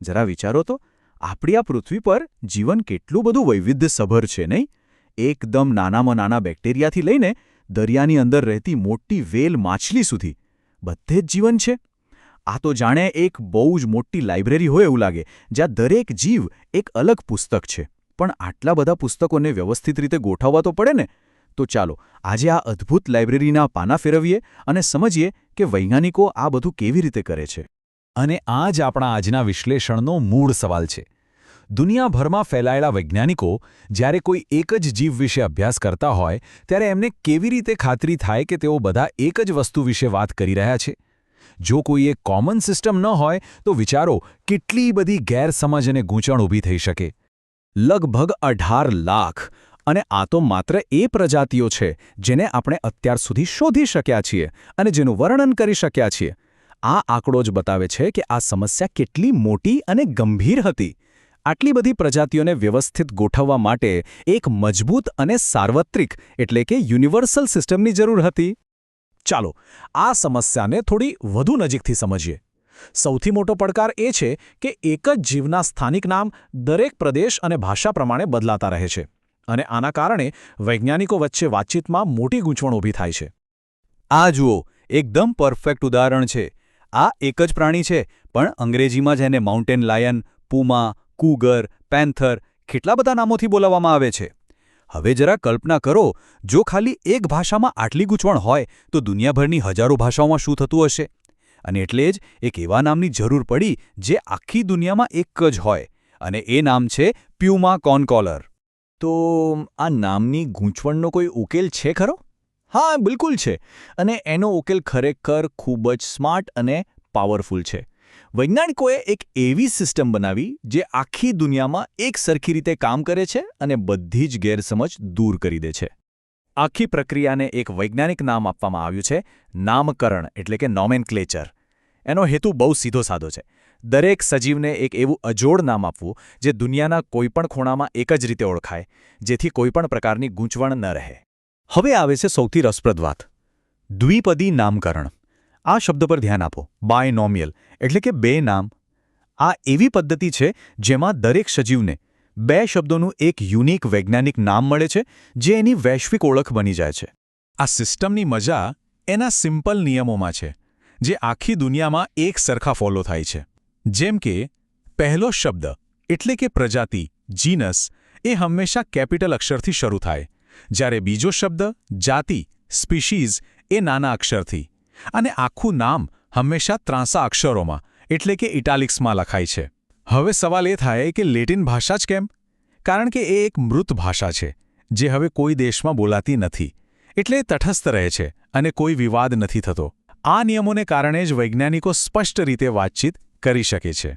જરા વિચારો તો, આપણી આ પૃથ્વી પર જીવન કેટલું બધું વૈવિધ્યસભર છે, નહીં? એકદમ નાનામાં નાના બેક્ટેરિયાથી લઈને દરિયાની અંદર રહેતી મોટી વેલ માછલી સુધી બધે જ જીવન છે. આ તો જાણે એક બહુ જ મોટી લાઇબ્રેરી હોય એવું લાગે, જ્યાં દરેક જીવ એક અલગ પુસ્તક છે. પણ આટલા બધા પુસ્તકોને વ્યવસ્થિત રીતે ગોઠવવા તો પડે ને. તો ચાલો આજે આ અદ્ભુત લાઇબ્રેરીના પાના ફેરવીએ અને સમજીએ કે વૈજ્ઞાનિકો આ બધું કેવી રીતે કરે છે. અને આ જ આપણા આજના વિશ્લેષણનો મૂળ સવાલ છે. દુનિયાભરમાં ફેલાયેલા વૈજ્ઞાનિકો જ્યારે કોઈ એક જ જીવ વિશે અભ્યાસ કરતા હોય ત્યારે એમને કેવી રીતે ખાતરી થાય કે તેઓ બધા એક જ વસ્તુ વિશે વાત કરી રહ્યા છે? જો કોઈ એક કોમન સિસ્ટમ ન હોય તો વિચારો કેટલી બધી ગેરસમજ અને ગૂંચવણ ઊભી થઈ શકે. લગભગ 18 લાખ, અને આ તો માત્ર એ પ્રજાતિઓ છે જેને આપણે અત્યાર સુધી શોધી શક્યા છીએ અને જેનું વર્ણન કરી શક્યા છીએ. આ આંકડો જ બતાવે છે કે આ સમસ્યા કેટલી મોટી અને ગંભીર હતી. આટલી બધી પ્રજાતિઓને વ્યવસ્થિત ગોઠવવા માટે એક મજબૂત અને સાર્વત્રિક એટલે કે યુનિવર્સલ સિસ્ટમની જરૂર હતી. ચાલો આ સમસ્યાને થોડી વધુ નજીકથી સમજીએ. સૌથી મોટો પડકાર એ છે કે એક જ જીવના સ્થાનિક નામ દરેક પ્રદેશ અને ભાષા પ્રમાણે બદલાતા રહે છે, અને આના કારણે વૈજ્ઞાનિકો વચ્ચે વાતચીતમાં મોટી ગૂંચવણ ઊભી થાય છે. આ જુઓ, એકદમ પરફેક્ટ ઉદાહરણ છે. આ એક જ પ્રાણી છે, પણ અંગ્રેજીમાં જ એને માઉન્ટેન લાયન, પૂમા, કૂગર, પેન્થર કેટલા બધા નામોથી બોલાવવામાં આવે છે. હવે જરા કલ્પના કરો, જો ખાલી એક ભાષામાં આટલી ગૂંચવણ હોય તો દુનિયાભરની હજારો ભાષાઓમાં શું થતું હશે? અને એટલે જ એક એવા નામની જરૂર પડી જે આખી દુનિયામાં એક જ હોય, અને એ નામ છે પ્યુમા કોર્નકોલર. તો આ નામની ગૂંચવણનો કોઈ ઉકેલ છે ખરો? હા, બિલકુલ છે. અને એનો ઉકેલ ખરેખર ખૂબ જ સ્માર્ટ અને પાવરફુલ છે. વૈજ્ઞાનિકોએ એક એવી સિસ્ટમ બનાવી જે આખી દુનિયામાં એક સરખી રીતે કામ કરે છે અને બધી જ ગેરસમજ દૂર કરી દે છે. આખી પ્રક્રિયાને એક વૈજ્ઞાનિક નામ આપવામાં આવ્યું છે નામકરણ, એટલે કે નોમેનક્લેચર. એનો હેતુ બહુ સીધો સાધો છે. દરેક સજીવને એક એવું અજોડ નામ આપવું જે દુનિયાના કોઈપણ ખૂણામાં એક જ રીતે ઓળખાય, જેથી કોઈપણ પ્રકારની ગૂંચવણ ન રહે. હવે આવે છે સૌથી રસપ્રદ વાત, દ્વિપદી નામકરણ. આ શબ્દ પર ધ્યાન આપો. બાયનોમિયલ એટલે કે બે નામ. આ એવી પદ્ધતિ છે જેમાં દરેક સજીવને બે શબ્દોનું એક યુનિક વૈજ્ઞાનિક નામ મળે છે, જે એની વૈશ્વિક ઓળખ બની જાય છે. આ સિસ્ટમની મજા એના સિમ્પલ નિયમોમાં છે, જે આખી દુનિયામાં એક સરખા ફોલો થાય છે. જેમ કે પહેલો શબ્દ એટલે કે પ્રજાતિ, જીનસ, એ હંમેશા કેપિટલ અક્ષરથી શરૂ થાય, જ્યારે બીજો શબ્દ જાતિ, સ્પીશીઝ, એ નાના અક્ષરથી. અને આખું નામ હંમેશા ત્રાંસા અક્ષરોમાં એટલે કે ઇટાલિક્સમાં લખાય છે. હવે સવાલ એ થાય કે લેટિન ભાષા જ કેમ? કારણ કે એ એક મૃત ભાષા છે, જે હવે કોઈ દેશમાં બોલાતી નથી, એટલે તટસ્થ રહે છે અને કોઈ વિવાદ નથી થતો. આ નિયમોને કારણે જ વૈજ્ઞાનિકો સ્પષ્ટ રીતે વાતચીત કરી શકે છે.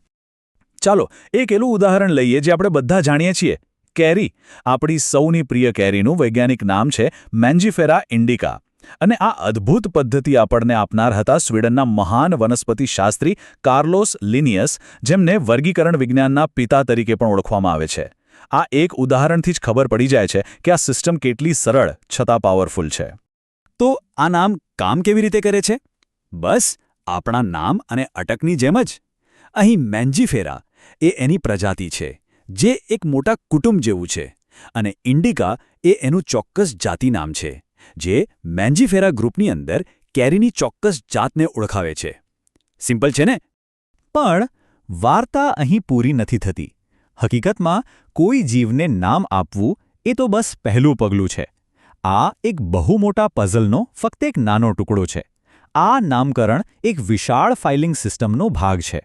ચાલો એક એવું ઉદાહરણ લઈએ જે આપણે બધા જાણીએ છીએ, કેરી. આપણી સૌની પ્રિય કેરીનું વૈજ્ઞાનિક નામ છે મેન્જીફેરા ઇન્ડિકા. અને આ અદ્ભુત પદ્ધતિ આપણને આપનાર હતા સ્વીડનના મહાન વનસ્પતિશાસ્ત્રી કાર્લોસ લિનિયસ, જેમને વર્ગીકરણ વિજ્ઞાનના પિતા તરીકે પણ ઓળખવામાં આવે છે. આ એક ઉદાહરણથી જ ખબર પડી જાય છે કે આ સિસ્ટમ કેટલી સરળ છતાં પાવરફુલ છે. તો આ નામ કામ કેવી રીતે કરે છે? બસ આપણા નામ અને અટકની જેમ જ. અહીં મેન્જીફેરા એ એની પ્રજાતિ છે, જે એક મોટા કુટુંબ જેવું છે, અને ઇન્ડિકા એ એનું ચોક્કસ જાતિ નામ છે, જે મેન્જીફેરા ગ્રુપની અંદર કેરીની ચોક્કસ જાતને ઓળખાવે છે. સિમ્પલ છે ને? પણ વાર્તા અહીં પૂરી નથી થતી. હકીકતમાં કોઈ જીવને નામ આપવું એ તો બસ પહેલું પગલું છે. આ એક બહુ મોટા પઝલનો ફક્ત એક નાનો ટુકડો છે. આ નામકરણ એક વિશાળ ફાઇલિંગ સિસ્ટમનો ભાગ છે.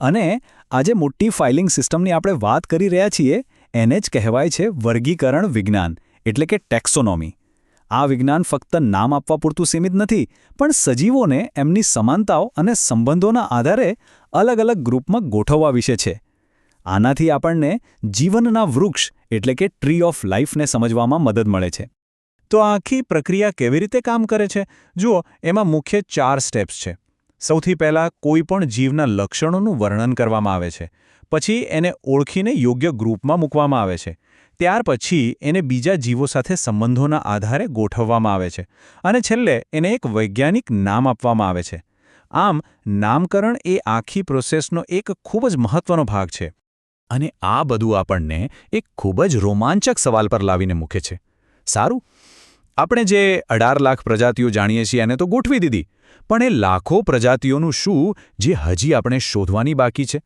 અને આજે મોટી ફાઇલિંગ સિસ્ટમની આપણે વાત કરી રહ્યા છીએ, એને જ કહેવાય છે વર્ગીકરણ વિજ્ઞાન, એટલે કે ટેક્સોનોમી. આ વિજ્ઞાન ફક્ત નામ આપવા પૂરતું સીમિત નથી, પણ સજીવોને એમની સમાનતાઓ અને સંબંધોના આધારે અલગ અલગ ગ્રુપમાં ગોઠવવા વિશે છે. આનાથી આપણને જીવનના વૃક્ષ એટલે કે ટ્રી ઓફ લાઈફને સમજવામાં મદદ મળે છે. તો આખી પ્રક્રિયા કેવી રીતે કામ કરે છે? જુઓ, એમાં મુખ્ય 4 સ્ટેપ્સ છે. સૌથી પહેલાં કોઈપણ જીવના લક્ષણોનું વર્ણન કરવામાં આવે છે. પછી એને ઓળખીને યોગ્ય ગ્રુપમાં મૂકવામાં આવે છે. ત્યાર પછી એને બીજા જીવો સાથે સંબંધોના આધારે ગોઠવવામાં આવે છે. અને છેલ્લે એને એક વૈજ્ઞાનિક નામ આપવામાં આવે છે. આમ નામકરણ એ આખી પ્રોસેસનો એક ખૂબ જ મહત્વનો ભાગ છે. અને આ બધું આપણને એક ખૂબ જ રોમાંચક સવાલ પર લાવીને મૂકે છે. સારું, આપણે જે 18 લાખ પ્રજાતિઓ જાણીએ છીએ એને તો ગોઠવી દીધી, પણ એ લાખો પ્રજાતિઓનું શું જે હજી આપણે શોધવાની બાકી છે?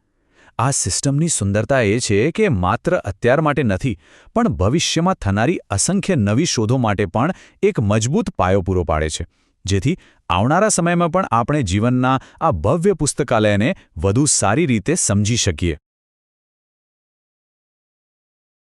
આ સિસ્ટમની સુંદરતા એ છે કે માત્ર અત્યાર માટે નથી, પણ ભવિષ્યમાં થનારી અસંખ્ય નવી શોધો માટે પણ એક મજબૂત પાયો પૂરો પાડે છે, જેથી આવનારા સમયમાં પણ આપણે જીવનના આ ભવ્ય પુસ્તકાલયને વધુ સારી રીતે સમજી શકીએ.